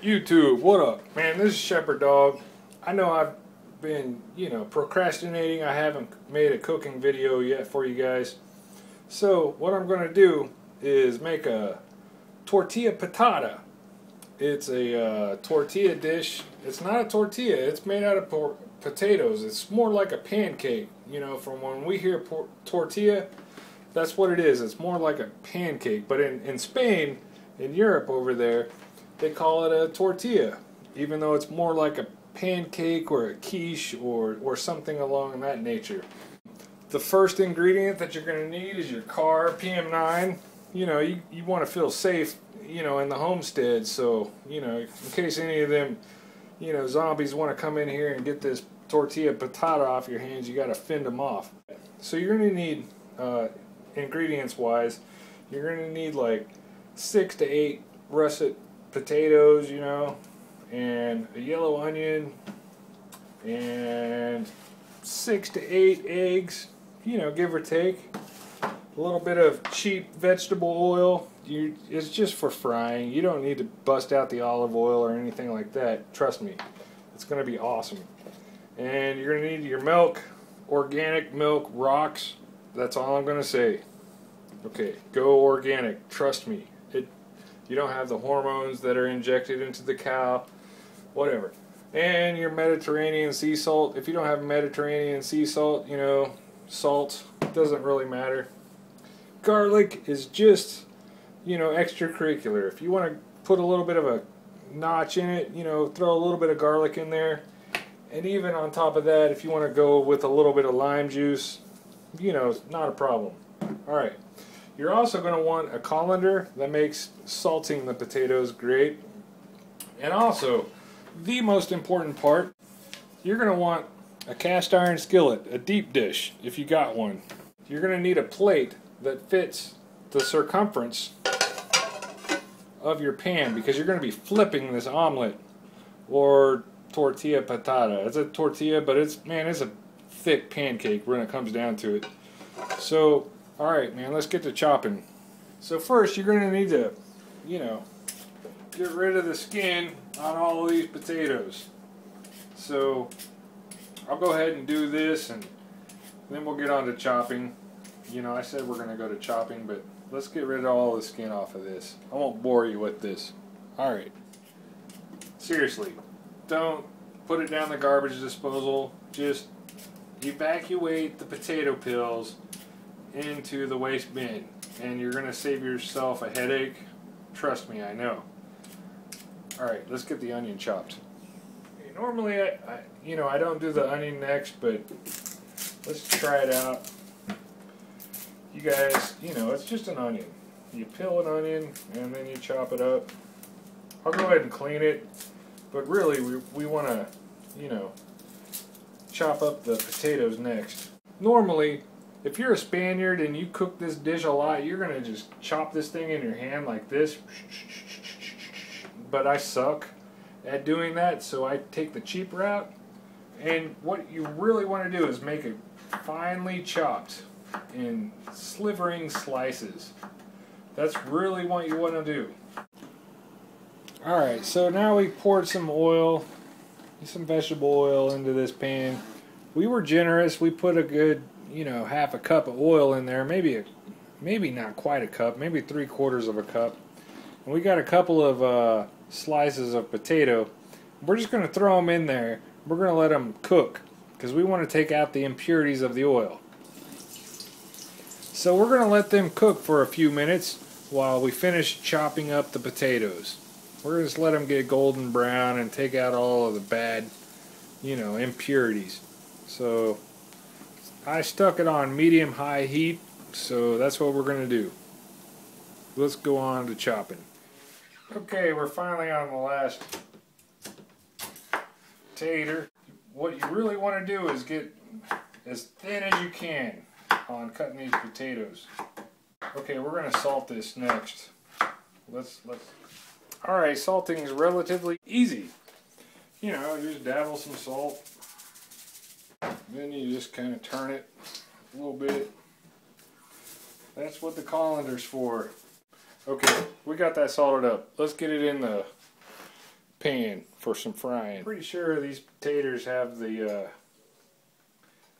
YouTube, what up? Man, this is Shepherd Dog. I know I've been, procrastinating. I haven't made a cooking video yet for you guys. So, what I'm going to do is make a tortilla patata. It's a tortilla dish. It's not a tortilla. It's made out of potatoes. It's more like a pancake. From when we hear tortilla, that's what it is. It's more like a pancake. But in Spain, in Europe over there, they call it a tortilla, even though it's more like a pancake or a quiche or something along that nature. The first ingredient that you're going to need is your car, PM9. You want to feel safe, in the homestead, so, in case any of them, zombies want to come in here and get this tortilla patata off your hands, you got to fend them off. So you're going to need, ingredients-wise, you're going to need like 6 to 8 russet potatoes, and a yellow onion, and 6 to 8 eggs, give or take. A little bit of cheap vegetable oil. It's just for frying. You don't need to bust out the olive oil or anything like that. Trust me, it's going to be awesome. And you're going to need your milk, organic milk, rocks. That's all I'm going to say. Okay, go organic. Trust me. You don't have the hormones that are injected into the cow, whatever. And your Mediterranean sea salt. If you don't have Mediterranean sea salt, salt, doesn't really matter. Garlic is just, extracurricular. If you want to put a little bit of a notch in it, throw a little bit of garlic in there. And even on top of that, if you want to go with a little bit of lime juice, not a problem. Alright. You're also going to want a colander. That makes salting the potatoes great. And also, the most important part, you're going to want a cast iron skillet, a deep dish, if you got one. You're going to need a plate that fits the circumference of your pan, because you're going to be flipping this omelet or tortilla patata. It's a tortilla, but it's a thick pancake when it comes down to it. So, alright, man, let's get to chopping. So first, you're going to need to, get rid of the skin on all of these potatoes. So, I'll go ahead and do this, and then we'll get on to chopping. I said we're going to go to chopping, but let's get rid of all the skin off of this. I won't bore you with this. Alright. Seriously, don't put it down the garbage disposal. Just evacuate the potato peels into the waste bin, and you're going to save yourself a headache. Trust me, I know. Alright, let's get the onion chopped. Normally, I don't do the onion next, but let's try it out. You guys, it's just an onion. You peel an onion, and then you chop it up. I'll go ahead and clean it, but really, we want to, chop up the potatoes next. Normally, if you're a Spaniard and you cook this dish a lot, you're going to just chop this thing in your hand like this. But I suck at doing that, so I take the cheap route. And what you really want to do is make it finely chopped in slivering slices. That's really what you want to do. Alright, so now we poured some oil, some vegetable oil into this pan. We were generous. We put a good, half a cup of oil in there, maybe not quite a cup, maybe 3/4 of a cup. And we got a couple of slices of potato. We're just going to throw them in there. We're going to let them cook, because we want to take out the impurities of the oil. So we're going to let them cook for a few minutes while we finish chopping up the potatoes. We're going to just let them get golden brown and take out all of the bad, impurities. So I stuck it on medium-high heat, so that's what we're going to do. Let's go on to chopping. Okay, we're finally on the last tater. What you really want to do is get as thin as you can on cutting these potatoes. Okay, we're going to salt this next. Alright, salting is relatively easy. You just dabble some salt. Then you just kind of turn it a little bit. That's what the colander's for. Okay, we got that salted up. Let's get it in the pan for some frying. Pretty sure these potatoes have the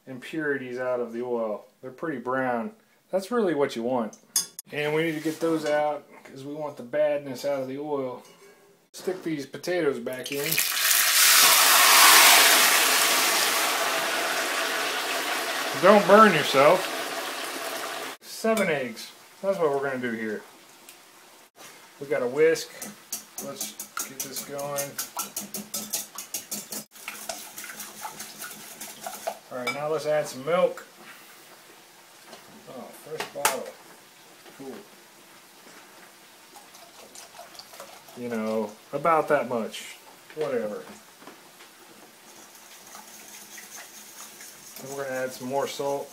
impurities out of the oil. They're pretty brown. That's really what you want. And we need to get those out because we want the badness out of the oil. Stick these potatoes back in. Don't burn yourself. 7 eggs. That's what we're going to do here. We got a whisk. Let's get this going. Alright, now let's add some milk. Oh, fresh bottle. Cool. You know, about that much. Whatever. And we're going to add some more salt.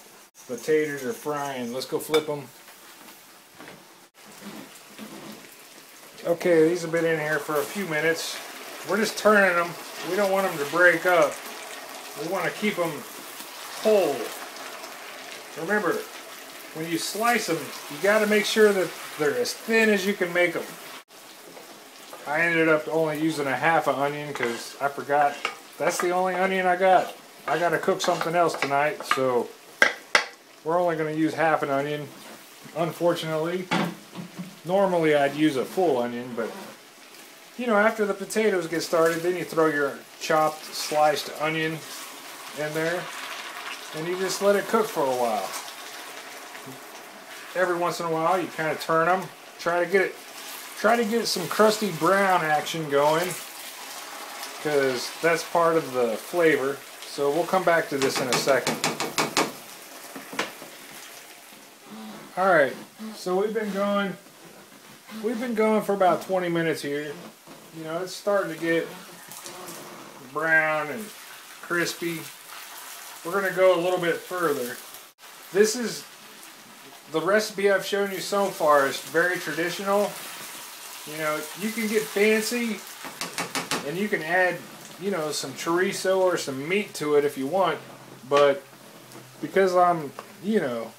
The taters are frying. Let's go flip them. Okay, these have been in here for a few minutes. We're just turning them. We don't want them to break up. We want to keep them whole. Remember, when you slice them, you got to make sure that they're as thin as you can make them. I ended up only using a half an onion because I forgot that's the only onion I got. I got to cook something else tonight, so we're only going to use half an onion, unfortunately. Normally I'd use a full onion, but you know, after the potatoes get started, then you throw your chopped, sliced onion in there, and you just let it cook for a while. Every once in a while, you kind of turn them, try to get some crusty brown action going, because that's part of the flavor. So we'll come back to this in a second. All right, so we've been going for about 20 minutes here. You know, it's starting to get brown and crispy. We're going to go a little bit further. This is the recipe I've shown you so far is very traditional. You know, you can get fancy and you can add, you know, some chorizo or some meat to it if you want, but because I'm, you know,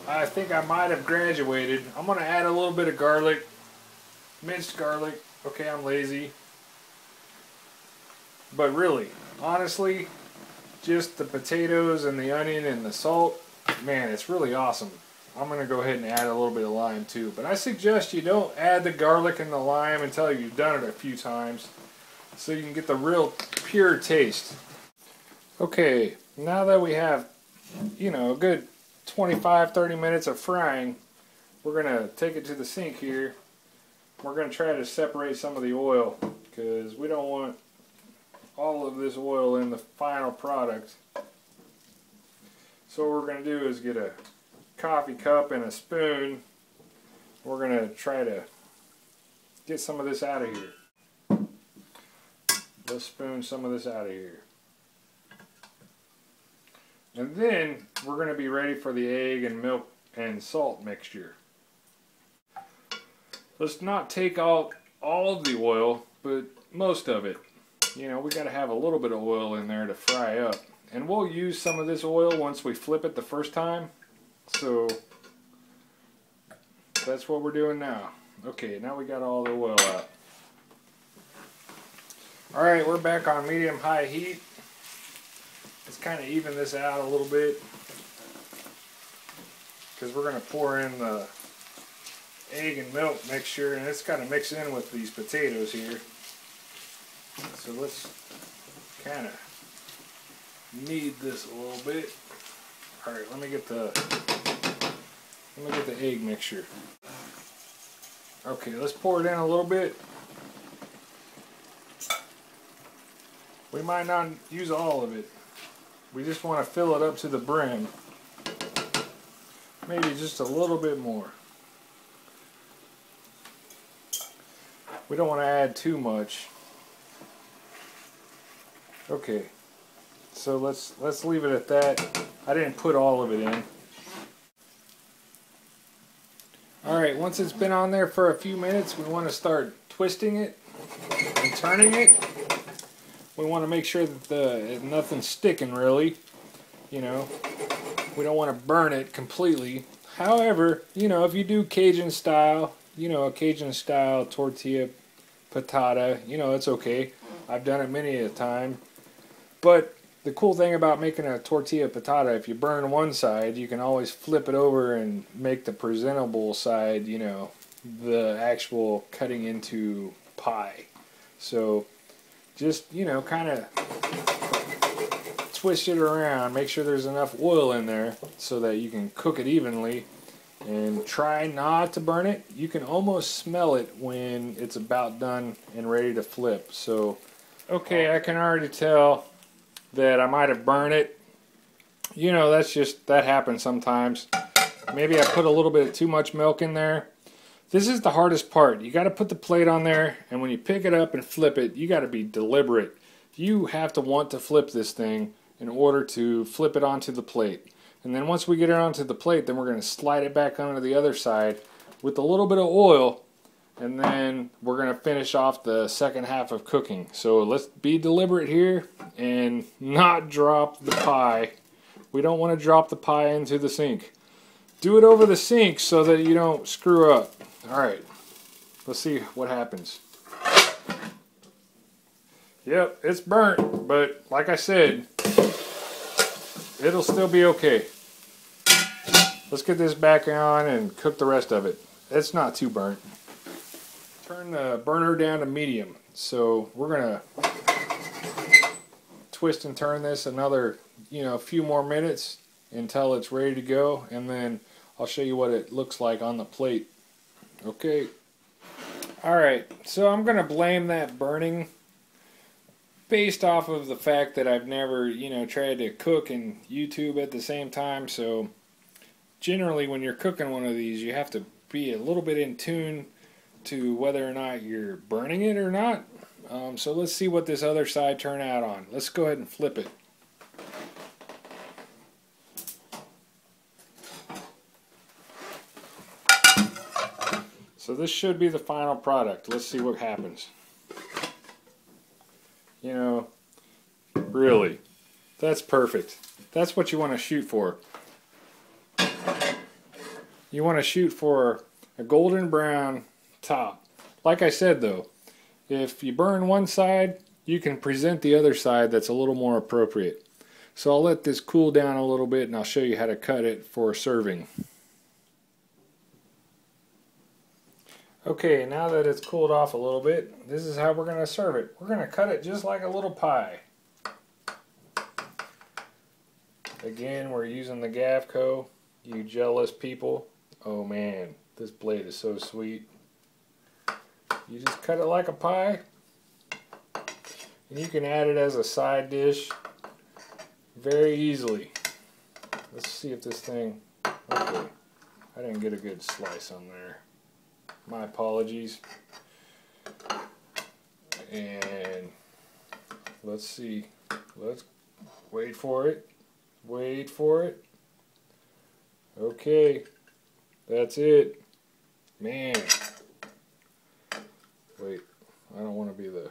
I think I might have graduated, I'm going to add a little bit of garlic, minced garlic. Okay, I'm lazy. But really, honestly, just the potatoes and the onion and the salt, man, it's really awesome. I'm going to go ahead and add a little bit of lime too. But I suggest you don't add the garlic and the lime until you've done it a few times, so you can get the real pure taste. Okay, now that we have, you know, a good 25-30 minutes of frying, we're going to take it to the sink here. We're going to try to separate some of the oil because we don't want all of this oil in the final product. So what we're going to do is get a coffee cup and a spoon. We're going to try to get some of this out of here. Let's spoon some of this out of here. And then we're going to be ready for the egg and milk and salt mixture. Let's not take out all of the oil, but most of it. You know, we got to have a little bit of oil in there to fry up. And we'll use some of this oil once we flip it the first time. So that's what we're doing now. Okay, now we got all the oil out. Alright, we're back on medium-high heat. Let's kind of even this out a little bit, because we're going to pour in the egg and milk mixture, and it's kind of mix in with these potatoes here. So let's kind of knead this a little bit. All right, let me get the egg mixture. Okay, let's pour it in a little bit. We might not use all of it. We just want to fill it up to the brim. Maybe just a little bit more. We don't want to add too much. Okay, so let's leave it at that. I didn't put all of it in. Alright, once it's been on there for a few minutes, we want to start twisting it and turning it. We want to make sure that nothing's sticking really, you know. We don't want to burn it completely. However, you know, if you do Cajun style, you know, a Cajun style tortilla patata, you know, it's okay. I've done it many a time. But the cool thing about making a tortilla patata, if you burn one side, you can always flip it over and make the presentable side, you know, the actual cutting into pie. So just, you know, kind of twist it around, make sure there's enough oil in there so that you can cook it evenly, and try not to burn it. You can almost smell it when it's about done and ready to flip. So, okay, I can already tell that I might have burned it. You know, that happens sometimes. Maybe I put a little bit too much milk in there. This is the hardest part. You got to put the plate on there, and when you pick it up and flip it, you got to be deliberate. You have to want to flip this thing in order to flip it onto the plate. And then once we get it onto the plate, then we're going to slide it back onto the other side with a little bit of oil, and then we're going to finish off the second half of cooking. So let's be deliberate here and not drop the pie. We don't want to drop the pie into the sink. Do it over the sink so that you don't screw up. Alright, let's see what happens. Yep, it's burnt, but like I said, it'll still be okay. Let's get this back on and cook the rest of it. It's not too burnt. Turn the burner down to medium. So we're gonna twist and turn this another, you know, a few more minutes until it's ready to go, and then I'll show you what it looks like on the plate. Okay. Alright, so I'm gonna blame that burning based off of the fact that I've never, you know, tried to cook and YouTube at the same time. So generally when you're cooking one of these, you have to be a little bit in tune to whether or not you're burning it or not. So let's see what this other side turned out on. Let's go ahead and flip it. So this should be the final product. Let's see what happens. You know, really, that's perfect. That's what you want to shoot for. You want to shoot for a golden brown top. Like I said though, if you burn one side, you can present the other side that's a little more appropriate. So I'll let this cool down a little bit and I'll show you how to cut it for serving. Okay, now that it's cooled off a little bit, this is how we're going to serve it. We're going to cut it just like a little pie. Again, we're using the Gavco, you jealous people. Oh man, this blade is so sweet. You just cut it like a pie, and you can add it as a side dish very easily. Let's see if this thing, okay, I didn't get a good slice on there. My apologies. And let's see. Let's wait for it. Wait for it. Okay. That's it. Man. Wait. I don't want to be the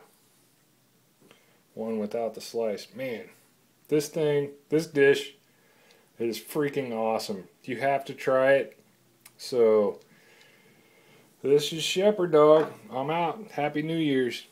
one without the slice. Man. This thing, this dish is freaking awesome. You have to try it. So this is Shepherd Dog. I'm out. Happy New Year's.